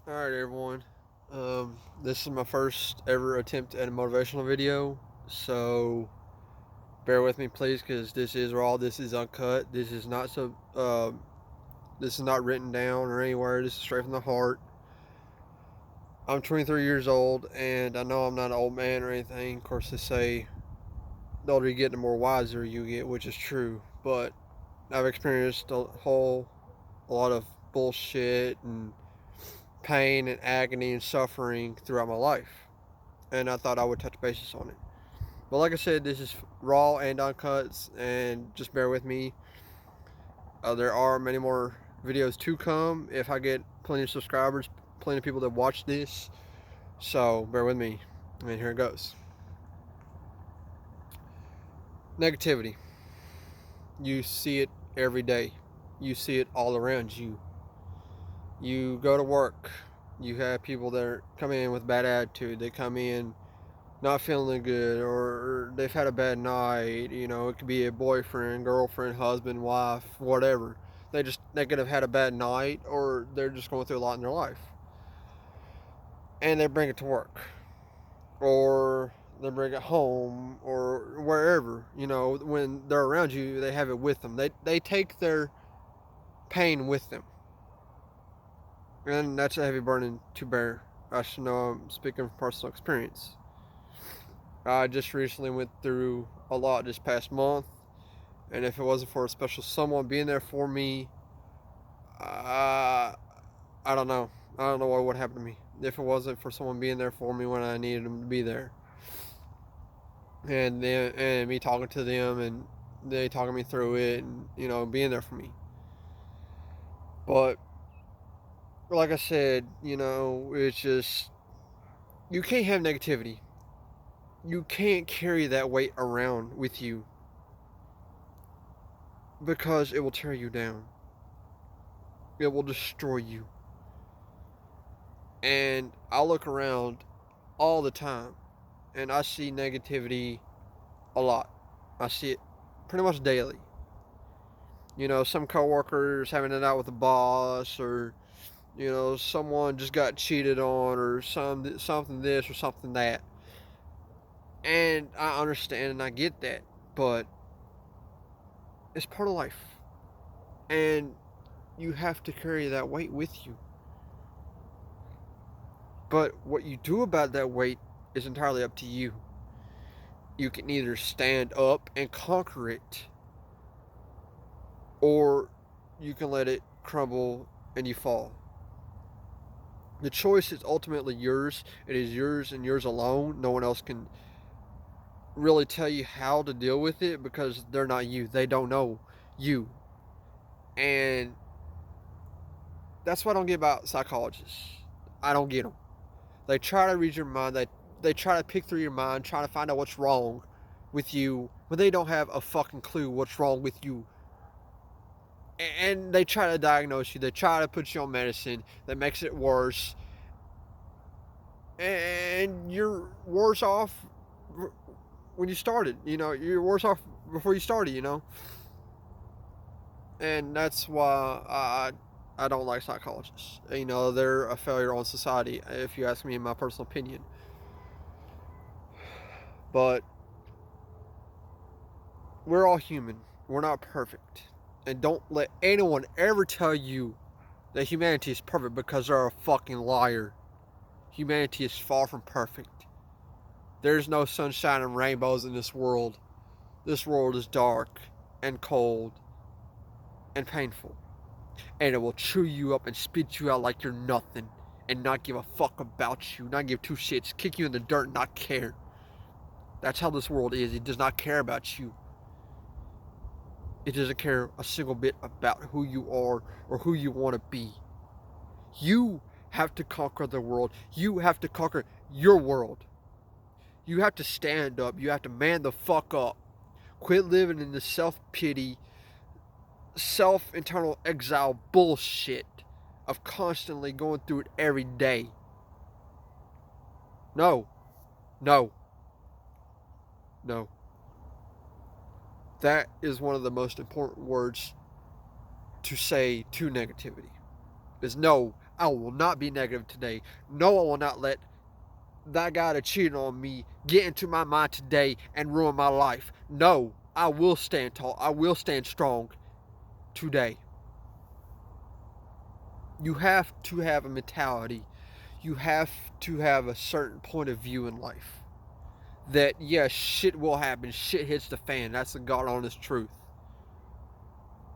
Alright, everyone. This is my first ever attempt at a motivational video, so bear with me, please, because this is raw. This is uncut. This is not written down or anywhere. This is straight from the heart. I'm 23 years old, and I know I'm not an old man or anything. Of course, they say the older you get, the more wiser you get, which is true. But I've experienced a lot of bullshit and pain and agony and suffering throughout my life, and I thought I would touch bases on it. But like I said, this is raw and uncut, and just bear with me. There are many more videos to come if I get plenty of subscribers, plenty of people that watch this. So bear with me, and here it goes. Negativity. You see it every day. You see it all around you. You go to work. You have people that come in with bad attitude. They come in not feeling good, or they've had a bad night. It could be a boyfriend, girlfriend, husband, wife, whatever. They could have had a bad night, or they're just going through a lot in their life, and they bring it to work, or they bring it home, or wherever. When they're around you, they have it with them. They take their pain with them, and that's a heavy burden to bear. I should know I'm speaking from personal experience. I just recently went through a lot this past month, and if it wasn't for a special someone being there for me, uh, I don't know. I don't know what would happen to me if it wasn't for someone being there for me when I needed them to be there, and me talking to them, and they talking me through it, and being there for me. But like I said, it's just you can't have negativity. You can't carry that weight around with you because it will tear you down. It will destroy you. And I look around all the time and I see negativity a lot. I see it pretty much daily. Some coworkers having it out with the boss, or someone just got cheated on, or something this or something that. And I understand and I get that, but it's part of life. And you have to carry that weight with you. But what you do about that weight is entirely up to you. You can either stand up and conquer it, or you can let it crumble and you fall. The choice is ultimately yours. It is yours and yours alone. No one else can really tell you how to deal with it because they're not you. They don't know you. And that's what I don't get about psychologists. I don't get them. They try to read your mind. They try to pick through your mind, trying to find out what's wrong with you when they don't have a fucking clue what's wrong with you. And they try to diagnose you. They try to put you on medicine that makes it worse. And you're worse off when you started. You're worse off before you started. And that's why I don't like psychologists. They're a failure on society, if you ask me, in my personal opinion. But we're all human. We're not perfect. And don't let anyone ever tell you that humanity is perfect, because they're a fucking liar. Humanity is far from perfect. There's no sunshine and rainbows in this world. This world is dark and cold and painful. And it will chew you up and spit you out like you're nothing, and not give a fuck about you, not give two shits, kick you in the dirt and not care. That's how this world is. It does not care about you. It doesn't care a single bit about who you are or who you want to be. You have to conquer the world. You have to conquer your world. You have to stand up. You have to man the fuck up. Quit living in the self-pity, self-internal exile bullshit of constantly going through it every day. No. No. No. That is one of the most important words to say to negativity. Is no, I will not be negative today. No, I will not let that guy that cheated on me get into my mind today and ruin my life. No, I will stand tall. I will stand strong today. You have to have a mentality. You have to have a certain point of view in life. That, yes, shit will happen. Shit hits the fan. That's the God honest truth.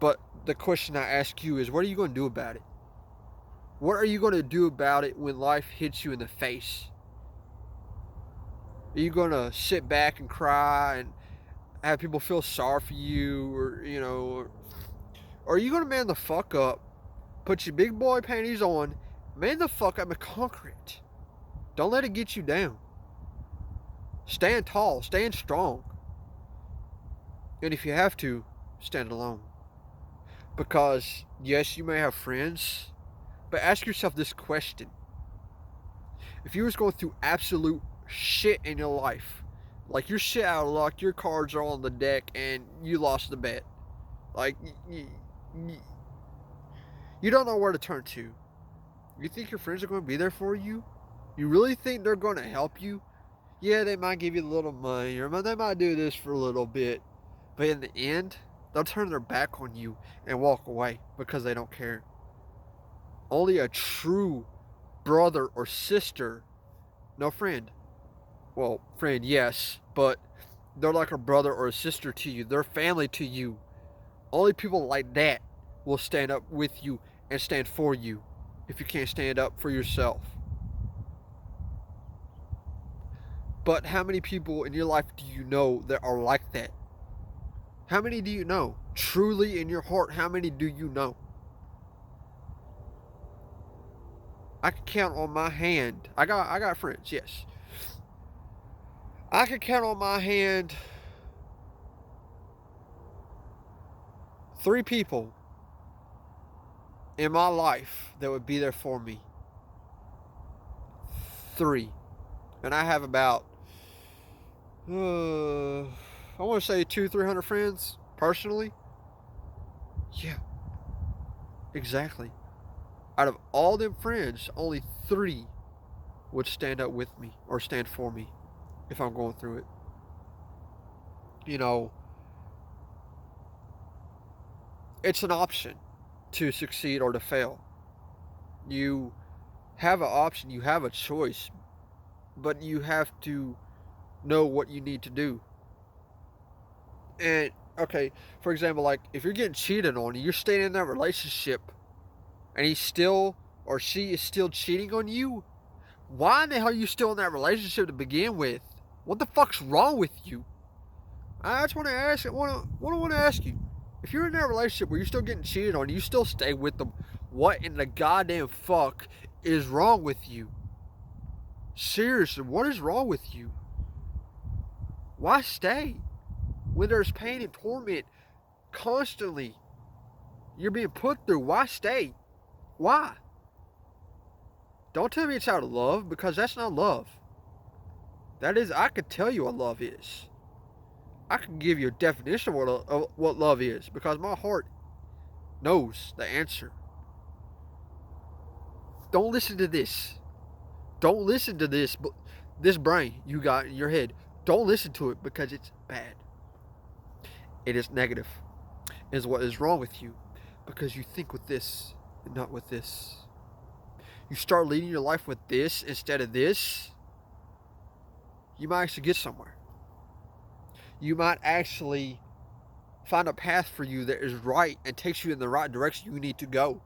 But the question I ask you is, what are you going to do about it? What are you going to do about it when life hits you in the face? Are you going to sit back and cry and have people feel sorry for you, or are you going to man the fuck up, put your big boy panties on, man the fuck up and conquer it? Don't let it get you down. Stand tall, stand strong. And if you have to, stand alone. Because, yes, you may have friends, but ask yourself this question. If you was going through absolute shit in your life, like you're shit out of luck, your cards are on the deck, and you lost the bet. Like, you don't know where to turn to. You think your friends are going to be there for you? You really think they're going to help you? Yeah, they might give you a little money, or they might do this for a little bit. But in the end, they'll turn their back on you and walk away because they don't care. Only a true brother or sister, no friend. Well, friend, yes, but they're like a brother or a sister to you. They're family to you. Only people like that will stand up with you and stand for you if you can't stand up for yourself. But how many people in your life do you know that are like that? How many do you know? Truly in your heart, how many do you know? I can count on my hand. I got friends, yes. I can count on my hand 3 people in my life that would be there for me. 3. And I have about, I want to say 200-300 friends, personally. Yeah, exactly. Out of all them friends, only 3 would stand up with me or stand for me if I'm going through it. You know, it's an option to succeed or to fail. You have an option, you have a choice, but you have to know what you need to do. And, okay, for example, like, if you're getting cheated on, you're staying in that relationship, and he's still, or she is still cheating on you, why in the hell are you still in that relationship to begin with? What the fuck's wrong with you? I just want to ask, what I want to ask you, if you're in that relationship where you're still getting cheated on, you still stay with them, what in the goddamn fuck is wrong with you? Seriously, what is wrong with you? Why stay when there's pain and torment constantly you're being put through? Why stay? Why? Don't tell me it's out of love, because that's not love. That is, I could tell you what love is. I can give you a definition of what love is, because my heart knows the answer. Don't listen to this. Don't listen to this brain you got in your head. Don't listen to it, because it's bad. It is negative. It is what is wrong with you, because you think with this and not with this. You start leading your life with this instead of this, you might actually get somewhere. You might actually find a path for you that is right and takes you in the right direction you need to go.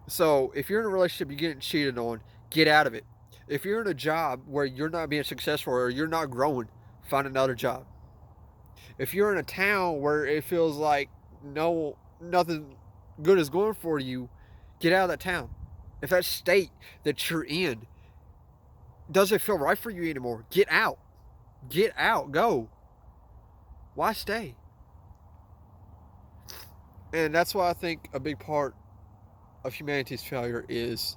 So if you're in a relationship you're getting cheated on, get out of it. If you're in a job where you're not being successful or you're not growing, find another job. If you're in a town where it feels like nothing good is going for you, get out of that town. If that state that you're in doesn't feel right for you anymore, get out. Get out. Go. Why stay? And that's why I think a big part of humanity's failure is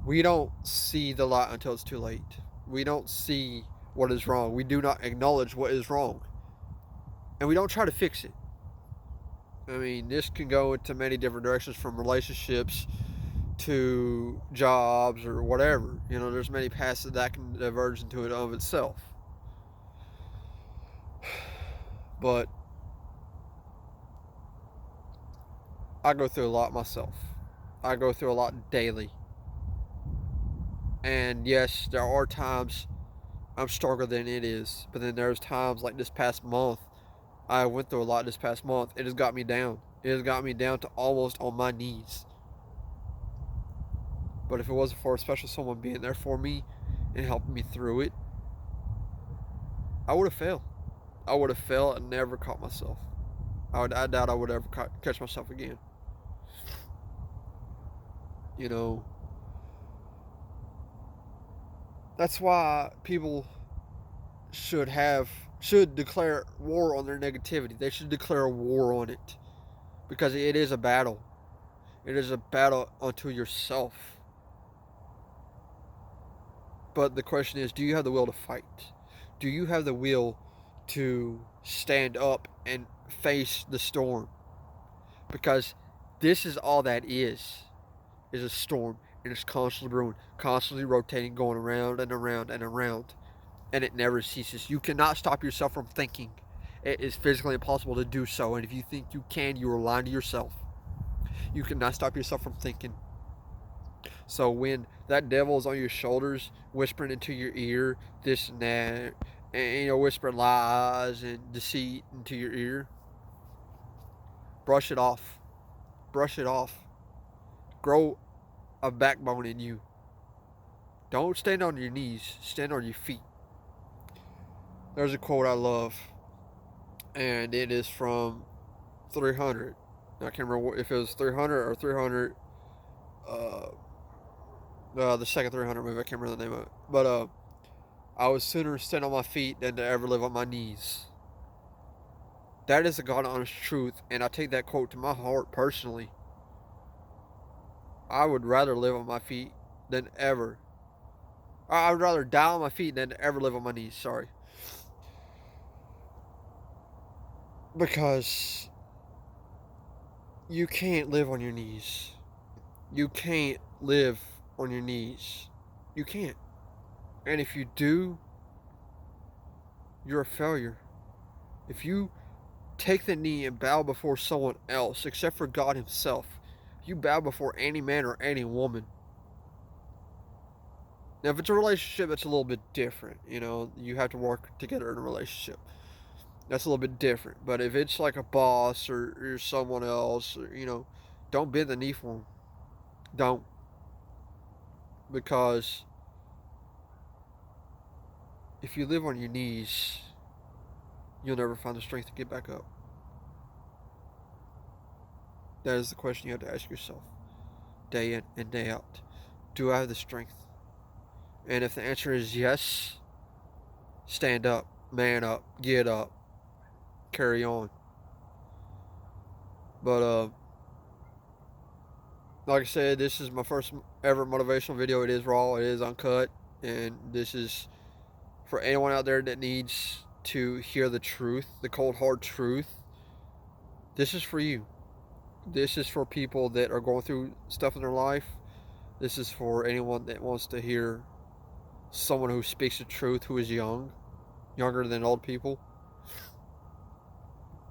we don't see the light until it's too late. We don't see what is wrong. We do not acknowledge what is wrong. And we don't try to fix it. I mean, this can go into many different directions, from relationships to jobs or whatever. You know, there's many paths that can diverge into it of itself. But I go through a lot myself. I go through a lot daily. And yes, there are times I'm stronger than it is. But then there's times like this past month, I went through a lot this past month. It has got me down. It has got me down to almost on my knees. But if it wasn't for a special someone being there for me and helping me through it, I would have failed. I would have failed and never caught myself. I doubt I would ever catch myself again. You know, that's why people should declare war on their negativity. They should declare a war on it, because it is a battle. It is a battle unto yourself. But the question is, do you have the will to fight? Do you have the will to stand up and face the storm? Because this is all that is a storm, and it's constantly brewing, constantly rotating, going around and around and around, and it never ceases. You cannot stop yourself from thinking. It is physically impossible to do so, and if you think you can, you are lying to yourself. You cannot stop yourself from thinking. So when that devil is on your shoulders, whispering into your ear this and that, and whispering lies and deceit into your ear, brush it off. Brush it off. Grow a backbone in you. Don't stand on your knees. Stand on your feet. There's a quote I love, and it is from 300. I can't remember if it was 300 or 300. The second 300 movie. I can't remember the name of it. But I would sooner stand on my feet than to ever live on my knees. That is the God honest truth, and I take that quote to my heart personally. I would rather live on my feet than ever. I would rather die on my feet than ever live on my knees. Sorry. Because you can't live on your knees. You can't live on your knees. You can't. And if you do, you're a failure. If you take the knee and bow before someone else, except for God Himself, you bow before any man or any woman. Now, if it's a relationship, it's a little bit different. You know, you have to work together in a relationship. That's a little bit different. But if it's like a boss or someone else, or, don't bend the knee for them. Don't. Because if you live on your knees, you'll never find the strength to get back up. That is the question you have to ask yourself, day in and day out. Do I have the strength? And if the answer is yes, stand up, man up, get up, carry on. But like I said, this is my first ever motivational video. It is raw, it is uncut, and this is for anyone out there that needs to hear the truth, the cold hard truth. This is for you. This is for people that are going through stuff in their life. This is for anyone that wants to hear someone who speaks the truth, who is younger than old people.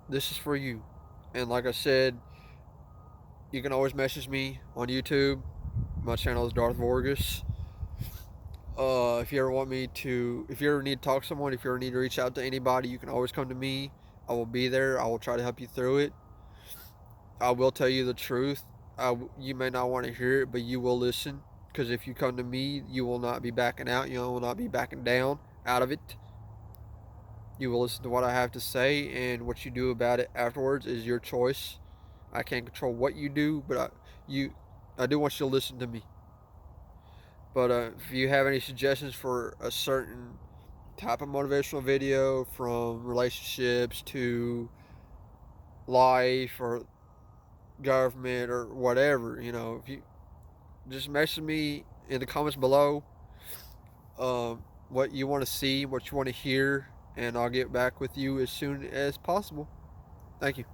This is for you. And like I said, you can always message me on YouTube. My channel is Darth Vorgus. If you ever need to talk to someone, if you ever need to reach out to anybody, you can always come to me. I will be there. I will try to help you through it. I will tell you the truth. You may not want to hear it, but you will listen. Because if you come to me, you will not be backing out. You will not be backing down out of it. You will listen to what I have to say, and what you do about it afterwards is your choice. I can't control what you do, but I do want you to listen to me. But if you have any suggestions for a certain type of motivational video, from relationships to life or government or whatever, if you just message me in the comments below what you want to see, what you want to hear, and I'll get back with you as soon as possible. Thank you.